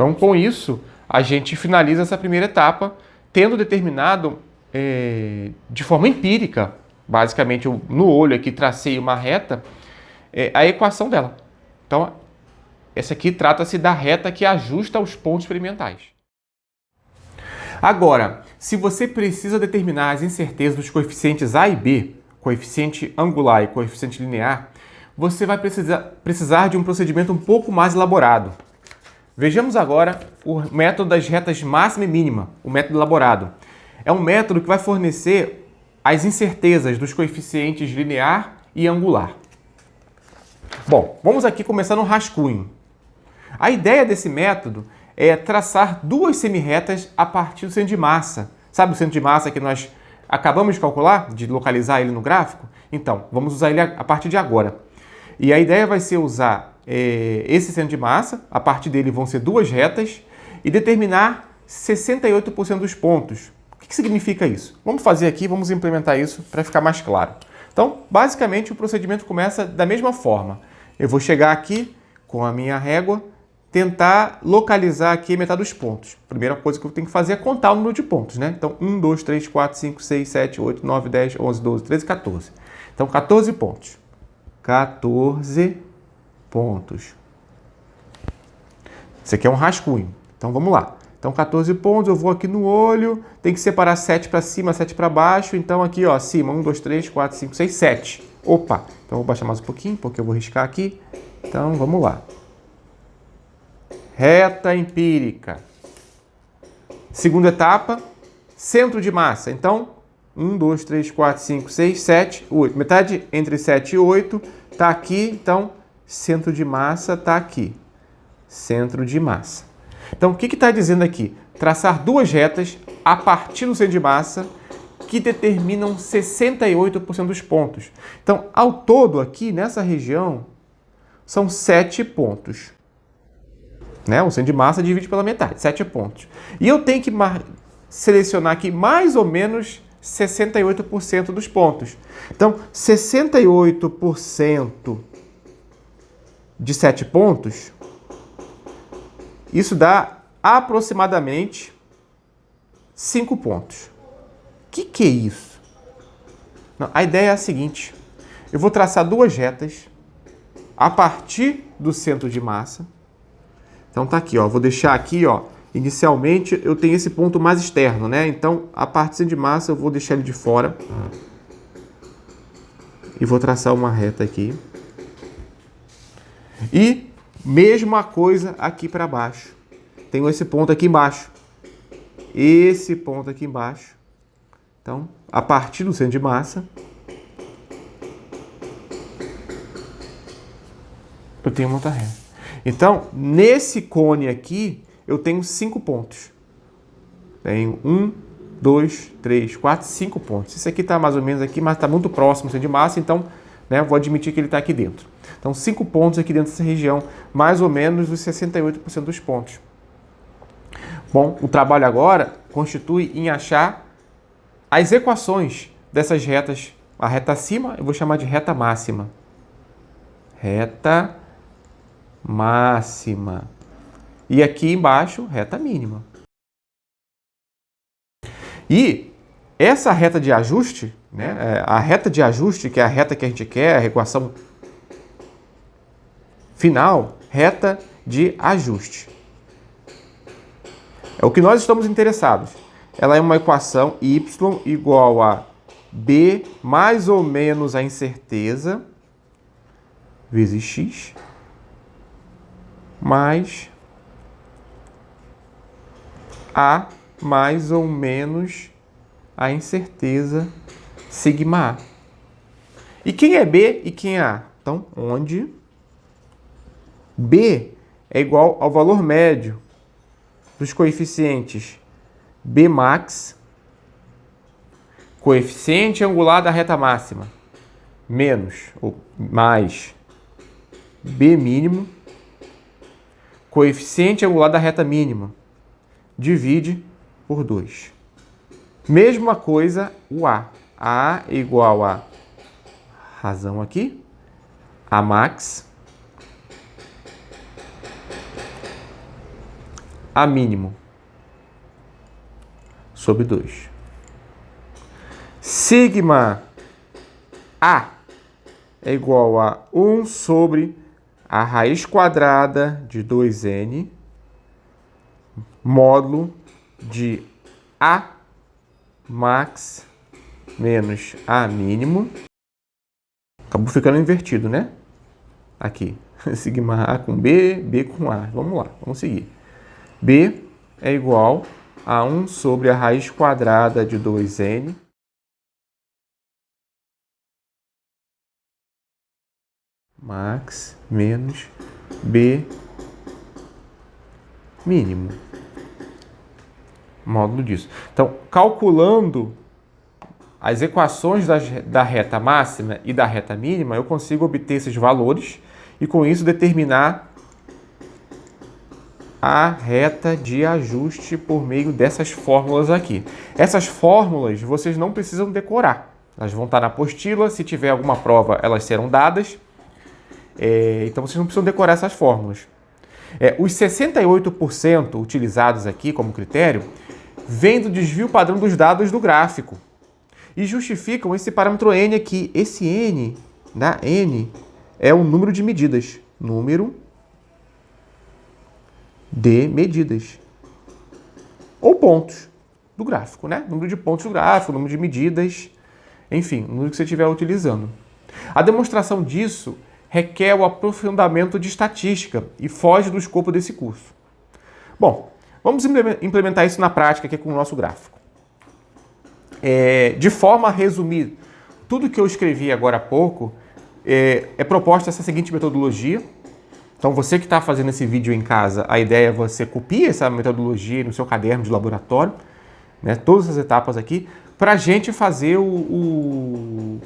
Então, com isso, a gente finaliza essa primeira etapa, tendo determinado de forma empírica, basicamente eu, no olho aqui tracei uma reta, a equação dela. Então, essa aqui trata-se da reta que ajusta os pontos experimentais. Agora, se você precisa determinar as incertezas dos coeficientes A e B, coeficiente angular e coeficiente linear, você vai precisar de um procedimento um pouco mais elaborado. Vejamos agora o método das retas máxima e mínima, o método elaborado. É um método que vai fornecer as incertezas dos coeficientes linear e angular. Bom, vamos aqui começar no rascunho. A ideia desse método é traçar duas semirretas a partir do centro de massa. Sabe o centro de massa que nós acabamos de calcular, de localizar ele no gráfico? Então, vamos usar ele a partir de agora. E a ideia vai ser usar esse centro de massa, a partir dele vão ser duas retas, e determinar 68% dos pontos. O que significa isso? Vamos fazer aqui, vamos implementar isso para ficar mais claro. Então, basicamente, o procedimento começa da mesma forma. Eu vou chegar aqui com a minha régua, tentar localizar aqui a metade dos pontos. A primeira coisa que eu tenho que fazer é contar o número de pontos, né? Então, 1, 2, 3, 4, 5, 6, 7, 8, 9, 10, 11, 12, 13, 14. Então, 14 pontos. 14 pontos. Isso aqui é um rascunho. Então, vamos lá. Então, 14 pontos, eu vou aqui no olho, tem que separar 7 para cima, 7 para baixo. Então, aqui, ó, acima, 1, 2, 3, 4, 5, 6, 7. Opa! Então, vou baixar mais um pouquinho, porque eu vou riscar aqui. Então, vamos lá. Reta empírica. Segunda etapa, centro de massa. Então, 1, 2, 3, 4, 5, 6, 7, 8. Metade entre 7 e 8 está aqui. Então, centro de massa está aqui. Centro de massa. Então, o que está dizendo aqui? Traçar duas retas a partir do centro de massa que determinam 68% dos pontos. Então, ao todo aqui, nessa região, são 7 pontos. Né? O centro de massa divide pela metade, 7 pontos. E eu tenho que selecionar aqui mais ou menos 68% dos pontos. Então, 68% de 7 pontos, isso dá aproximadamente 5 pontos. O que é isso? Não, a ideia é a seguinte. Eu vou traçar duas retas a partir do centro de massa. Então tá aqui, ó. Vou deixar aqui, ó. Inicialmente eu tenho esse ponto mais externo, né? Então a parte do centro de massa eu vou deixar ele de fora. E vou traçar uma reta aqui. E mesma coisa aqui para baixo. Tenho esse ponto aqui embaixo. Esse ponto aqui embaixo. Então, a partir do centro de massa, eu tenho uma outra reta. Então, nesse cone aqui, eu tenho 5 pontos. Tenho 1, 2, 3, 4, 5 pontos. Esse aqui está mais ou menos aqui, mas está muito próximo do centro de massa, então, né, vou admitir que ele está aqui dentro. Então, 5 pontos aqui dentro dessa região, mais ou menos os 68% dos pontos. Bom, o trabalho agora constitui em achar as equações dessas retas. A reta acima eu vou chamar de reta máxima. Reta máxima. E aqui embaixo, reta mínima. E essa reta de ajuste, né, a reta de ajuste, que é a reta que a gente quer, a equação final, reta de ajuste. É o que nós estamos interessados. Ela é uma equação y igual a b mais ou menos a incerteza vezes x mais a mais ou menos a incerteza sigma a. E quem é b e quem é a? Então, onde b é igual ao valor médio dos coeficientes b max, coeficiente angular da reta máxima, menos ou mais b mínimo, coeficiente angular da reta mínima, divide por 2. Mesma coisa o a. A é igual a razão aqui, a max, A mínimo sobre 2. Sigma A é igual a 1 sobre a raiz quadrada de 2n módulo de A max menos A mínimo. Acabou ficando invertido, né? Aqui. Sigma A com B, B com A. Vamos lá, vamos seguir. B é igual a 1 sobre a raiz quadrada de 2n max menos B mínimo. Módulo disso. Então, calculando as equações da reta máxima e da reta mínima, eu consigo obter esses valores e, com isso, determinar a reta de ajuste por meio dessas fórmulas aqui. Essas fórmulas vocês não precisam decorar. Elas vão estar na apostila. Se tiver alguma prova, elas serão dadas. Então, vocês não precisam decorar essas fórmulas. Os 68% utilizados aqui como critério vêm do desvio padrão dos dados do gráfico e justificam esse parâmetro n aqui. Esse n, n, é o número de medidas. Número de medidas. Ou pontos do gráfico, né? Número de pontos do gráfico, número de medidas, enfim, o número que você estiver utilizando. A demonstração disso requer o aprofundamento de estatística e foge do escopo desse curso. Bom, vamos implementar isso na prática aqui com o nosso gráfico. De forma a resumir tudo que eu escrevi agora há pouco, é proposta essa seguinte metodologia. Então, você que está fazendo esse vídeo em casa, a ideia é você copiar essa metodologia no seu caderno de laboratório, né, todas as etapas aqui, para a gente fazer o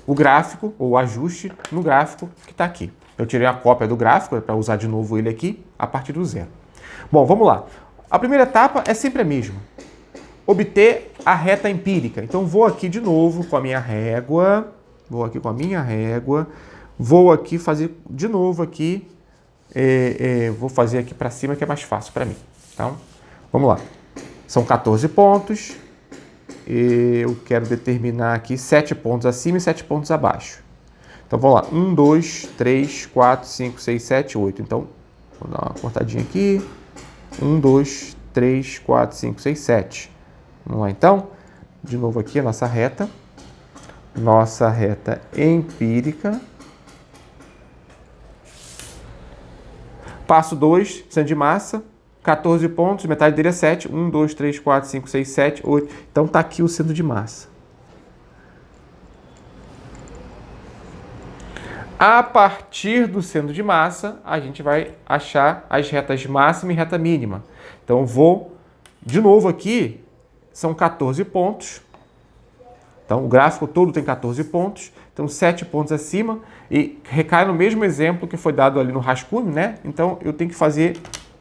gráfico, ou o ajuste no gráfico que está aqui. Eu tirei a cópia do gráfico para usar de novo ele aqui a partir do zero. Bom, vamos lá. A primeira etapa é sempre a mesma. Obter a reta empírica. Então, vou aqui de novo com a minha régua. Vou aqui fazer de novo aqui. Vou fazer aqui para cima que é mais fácil para mim. Então, vamos lá. São 14 pontos. Eu quero determinar aqui 7 pontos acima e 7 pontos abaixo. Então, vamos lá. 1, 2, 3, 4, 5, 6, 7, 8. Então, vou dar uma cortadinha aqui. 1, 2, 3, 4, 5, 6, 7. Vamos lá, então. De novo aqui a nossa reta. Nossa reta empírica. Passo 2, centro de massa, 14 pontos, metade dele é 7. 1, 2, 3, 4, 5, 6, 7, 8. Então, está aqui o centro de massa. A partir do centro de massa, a gente vai achar as retas máxima e reta mínima. Então, vou, de novo aqui, são 14 pontos. Então, o gráfico todo tem 14 pontos. Então, 7 pontos acima e recai no mesmo exemplo que foi dado ali no rascunho, né? Então, eu tenho que fazer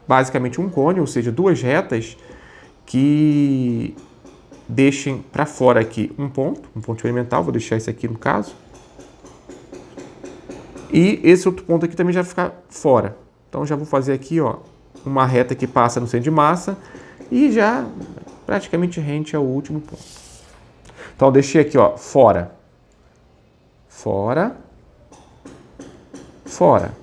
basicamente um cone, ou seja, duas retas que deixem para fora aqui um ponto experimental. Vou deixar esse aqui no caso. E esse outro ponto aqui também já vai ficar fora. Então, já vou fazer aqui, ó, uma reta que passa no centro de massa e já praticamente rente ao último ponto. Então, eu deixei aqui, ó, fora. Fora, fora.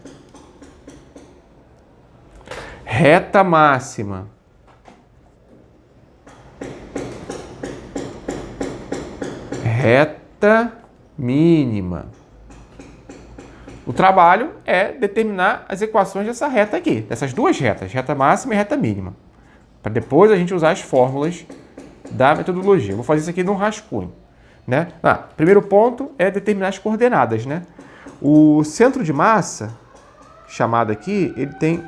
Reta máxima. Reta mínima. O trabalho é determinar as equações dessa reta aqui, dessas duas retas, reta máxima e reta mínima. Para depois a gente usar as fórmulas da metodologia. Vou fazer isso aqui num rascunho. Né? Primeiro ponto é determinar as coordenadas, né? O centro de massa, chamado aqui, ele tem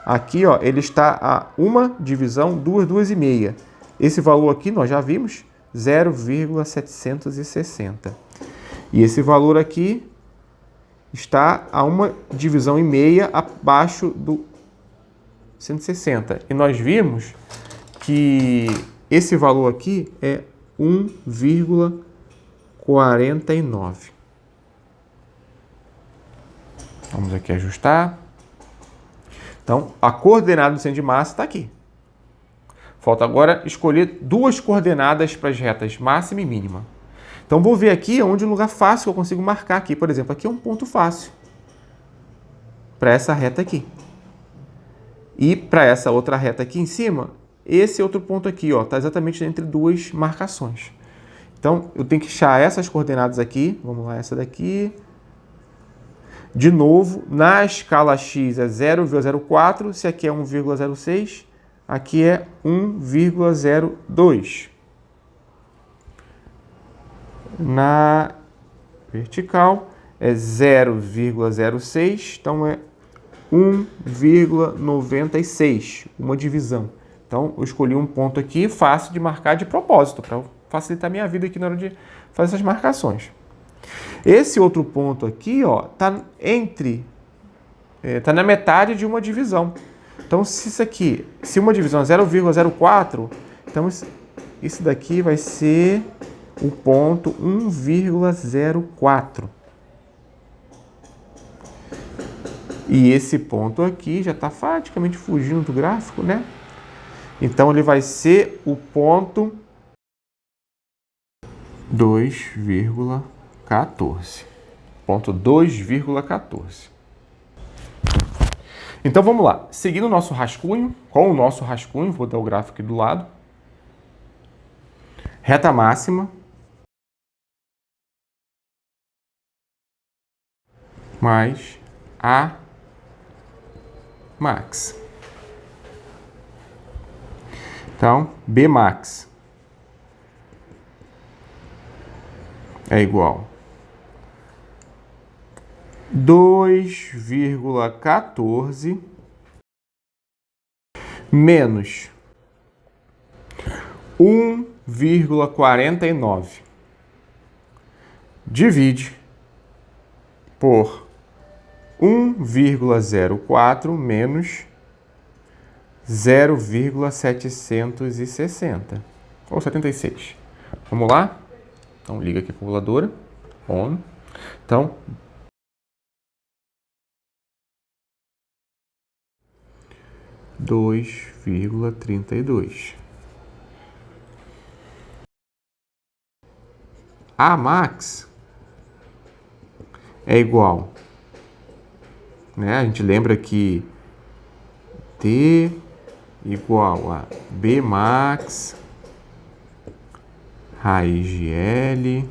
aqui, ó, ele está a 1 divisão 2, 2,5. Esse valor aqui nós já vimos, 0,760. E esse valor aqui está a 1 divisão e meia abaixo do 160. E nós vimos que esse valor aqui é 1,49. Vamos aqui ajustar. Então, a coordenada do centro de massa está aqui. Falta agora escolher duas coordenadas para as retas máxima e mínima. Então, vou ver aqui onde um lugar fácil que eu consigo marcar aqui. Por exemplo, aqui é um ponto fácil para essa reta aqui. E para essa outra reta aqui em cima, esse outro ponto aqui está exatamente entre duas marcações. Então, eu tenho que achar essas coordenadas aqui. Vamos lá, essa daqui. De novo, na escala x é 0,04. Se aqui é 1,06, aqui é 1,02. Na vertical é 0,06, então é 1,96, uma divisão. Então, eu escolhi um ponto aqui fácil de marcar de propósito, para facilitar a minha vida aqui na hora de fazer essas marcações. Esse outro ponto aqui, tá na metade de uma divisão. Então, se uma divisão é 0,04, então isso daqui vai ser o ponto 1,04. E esse ponto aqui já está praticamente fugindo do gráfico, né? Então, ele vai ser o ponto 2,14. Ponto 2,14. Então, vamos lá. Seguindo o nosso rascunho, vou dar o gráfico aqui do lado. Reta máxima mais A max. Então, B max é igual 2,14 menos 1,49 divide por 1,04 menos 0,760 ou 76. Vamos lá? Então, liga aqui a calculadora. On. Então, 2,32. A max é igual, né? A gente lembra que T igual a B max raiz de L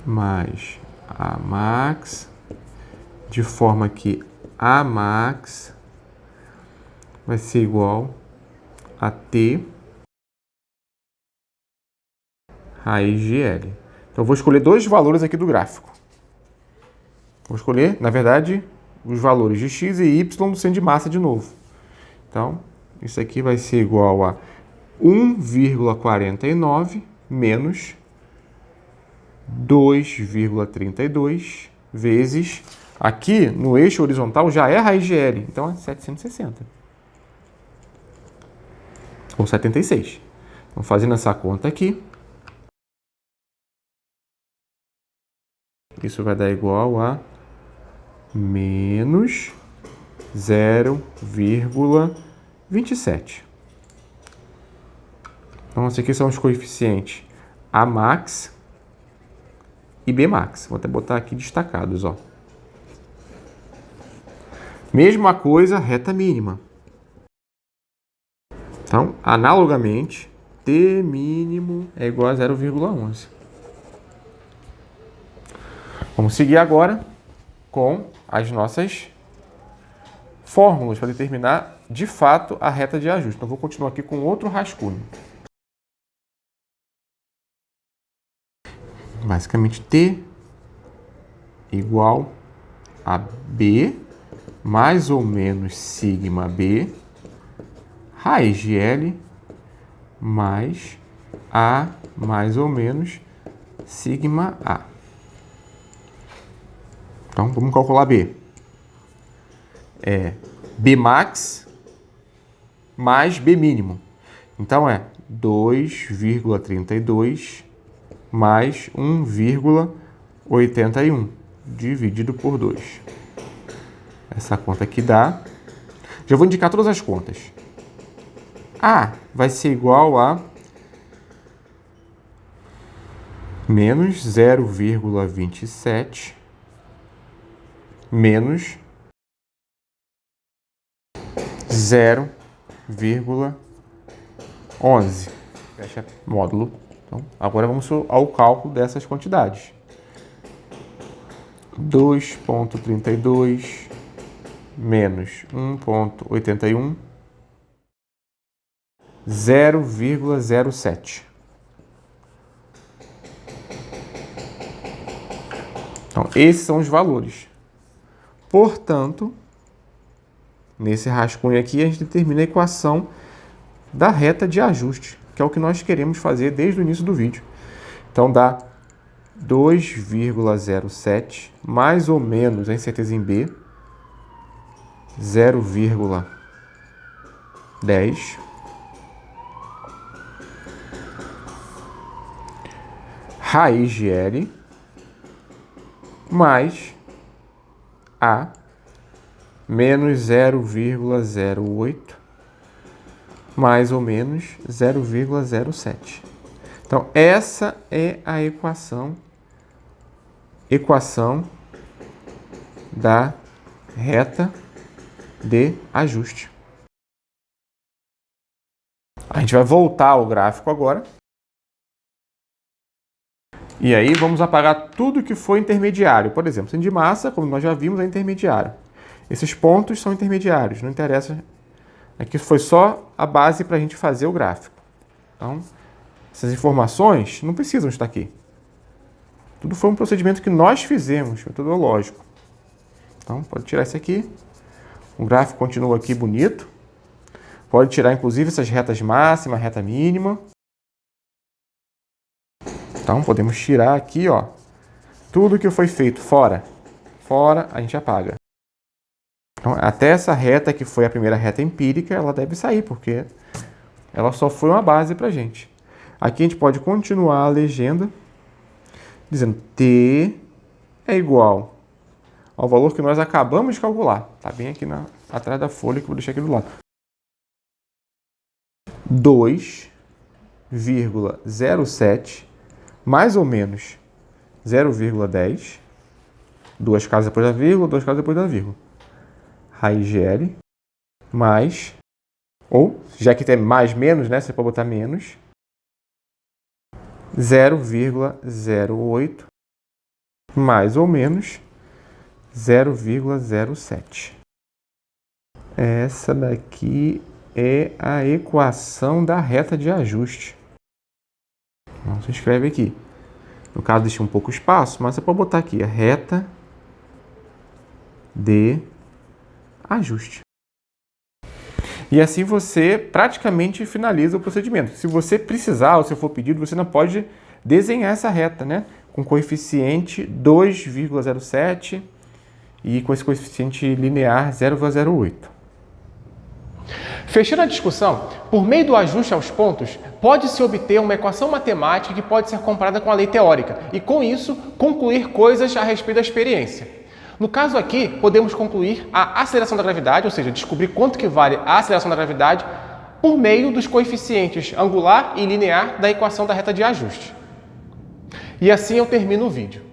mais A max, de forma que A max vai ser igual a T raiz de L. Então, eu vou escolher dois valores aqui do gráfico. Vou escolher, na verdade, os valores de x e y do centro de massa de novo. Então, isso aqui vai ser igual a 1,49 menos 2,32 vezes, aqui no eixo horizontal já é raiz de L, então é 760. Ou 76. Então, fazendo essa conta aqui, isso vai dar igual a menos 0,27. Então, esses aqui são os coeficientes A max e B max. Vou até botar aqui destacados, ó. Mesma coisa, reta mínima. Então, analogamente, T mínimo é igual a 0,11. Vamos seguir agora com as nossas fórmulas para determinar, de fato, a reta de ajuste. Então, vou continuar aqui com outro rascunho. Basicamente, T igual a B mais ou menos sigma B raiz de L mais A mais ou menos sigma A. Então, vamos calcular B. É B max mais B mínimo. Então, é 2,32 mais 1,81 dividido por 2. Essa conta aqui dá... Já vou indicar todas as contas. A vai ser igual a menos 0,27 menos 0,11. Fecha módulo. Então, agora vamos ao cálculo dessas quantidades. 2,32 menos 1,81, 0,07. Então, esses são os valores. Portanto, nesse rascunho aqui, a gente determina a equação da reta de ajuste, que é o que nós queremos fazer desde o início do vídeo. Então, dá 2,07 mais ou menos a incerteza em B, 0,10 raiz de L mais A menos 0,08 mais ou menos 0,07. Então, essa é a equação da reta de ajuste. A gente vai voltar ao gráfico agora. E aí vamos apagar tudo que foi intermediário. Por exemplo, centro de massa, como nós já vimos, é intermediário. Esses pontos são intermediários, não interessa. Aqui foi só a base para a gente fazer o gráfico. Então, essas informações não precisam estar aqui. Tudo foi um procedimento que nós fizemos, metodológico. Então, pode tirar isso aqui. O gráfico continua aqui bonito. Pode tirar, inclusive, essas retas máxima, reta mínima. Então, podemos tirar aqui, ó, tudo que foi feito fora. Fora, a gente apaga. Então, até essa reta, que foi a primeira reta empírica, ela deve sair, porque ela só foi uma base para a gente. Aqui a gente pode continuar a legenda, dizendo T é igual ao valor que nós acabamos de calcular. Está bem aqui atrás da folha, que eu vou deixar aqui do lado. 2,07 mais ou menos 0,10. Duas casas depois da vírgula, duas casas depois da vírgula. Raiz de L mais, ou, já que tem mais menos, né, você pode botar menos, 0,08 mais ou menos 0,07. Essa daqui é a equação da reta de ajuste. Então, você escreve aqui. No caso, deixa um pouco espaço, mas você pode botar aqui a reta de ajuste. E assim você praticamente finaliza o procedimento. Se você precisar, ou se for pedido, você não pode desenhar essa reta, né? Com coeficiente 2,07 e com esse coeficiente linear 0,08. Fechando a discussão, por meio do ajuste aos pontos, pode-se obter uma equação matemática que pode ser comparada com a lei teórica e, com isso, concluir coisas a respeito da experiência. No caso aqui, podemos concluir a aceleração da gravidade, ou seja, descobrir quanto que vale a aceleração da gravidade por meio dos coeficientes angular e linear da equação da reta de ajuste. E assim eu termino o vídeo.